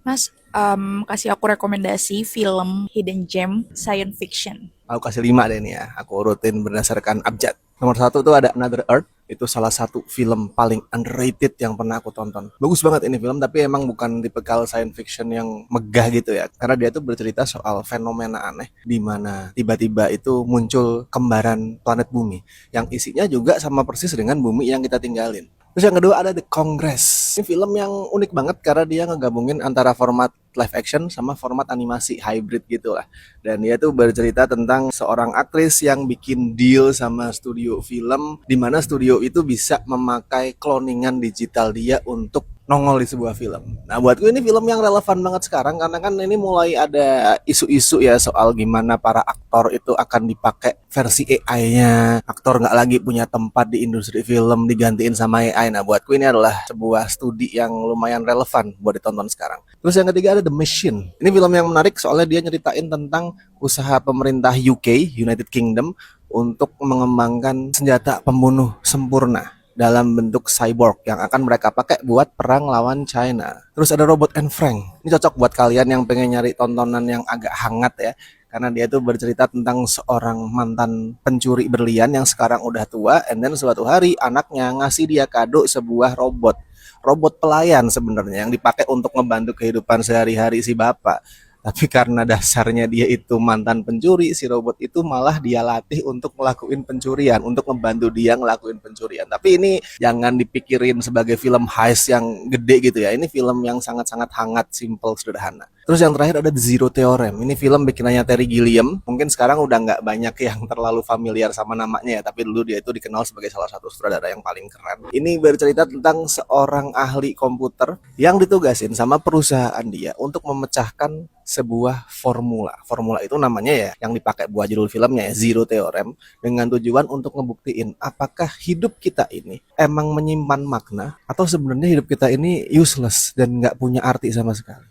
Mas, kasih aku rekomendasi film Hidden Gem Science Fiction. Aku kasih 5 deh nih ya. Aku urutin berdasarkan abjad. Nomor satu tuh ada Another Earth. Itu salah satu film paling underrated yang pernah aku tonton. Bagus banget ini film, tapi emang bukan tipikal science fiction yang megah gitu ya. Karena dia tuh bercerita soal fenomena aneh di mana tiba-tiba itu muncul kembaran planet bumi yang isinya juga sama persis dengan bumi yang kita tinggalin. Terus yang kedua ada The Congress. Ini film yang unik banget karena dia ngegabungin antara format live action sama format animasi hybrid gitu lah. Dan dia tuh bercerita tentang seorang aktris yang bikin deal sama studio film di mana studio itu bisa memakai cloningan digital dia untuk nongol di sebuah film. Nah, buat gue ini film yang relevan banget sekarang karena kan ini mulai ada isu-isu ya soal gimana para aktor itu akan dipakai versi AI-nya. Aktor nggak lagi punya tempat di industri film digantiin sama AI. Nah, buat gue ini adalah sebuah studi yang lumayan relevan buat ditonton sekarang. Terus yang ketiga ada The Machine. Ini film yang menarik soalnya dia nyeritain tentang usaha pemerintah UK, United Kingdom, untuk mengembangkan senjata pembunuh sempurna dalam bentuk cyborg yang akan mereka pakai buat perang lawan China. Terus ada Robot and Frank. Ini cocok buat kalian yang pengen nyari tontonan yang agak hangat ya. Karena dia tuh bercerita tentang seorang mantan pencuri berlian yang sekarang udah tua, and then suatu hari anaknya ngasih dia kado sebuah robot pelayan sebenarnya yang dipakai untuk membantu kehidupan sehari-hari si bapak. Tapi karena dasarnya dia itu mantan pencuri, si robot itu malah dia latih untuk ngelakuin pencurian, untuk membantu dia ngelakuin pencurian. Tapi ini jangan dipikirin sebagai film heist yang gede gitu ya. Ini film yang sangat-sangat hangat, simple, sederhana. Terus yang terakhir ada The Zero Theorem. Ini film bikinannya Terry Gilliam. Mungkin sekarang udah nggak banyak yang terlalu familiar sama namanya ya. Tapi dulu dia itu dikenal sebagai salah satu sutradara yang paling keren. Ini bercerita tentang seorang ahli komputer yang ditugasin sama perusahaan dia untuk memecahkan sebuah formula. Formula itu namanya ya yang dipakai buat judul filmnya ya Zero Theorem dengan tujuan untuk ngebuktiin apakah hidup kita ini emang menyimpan makna atau sebenarnya hidup kita ini useless dan nggak punya arti sama sekali.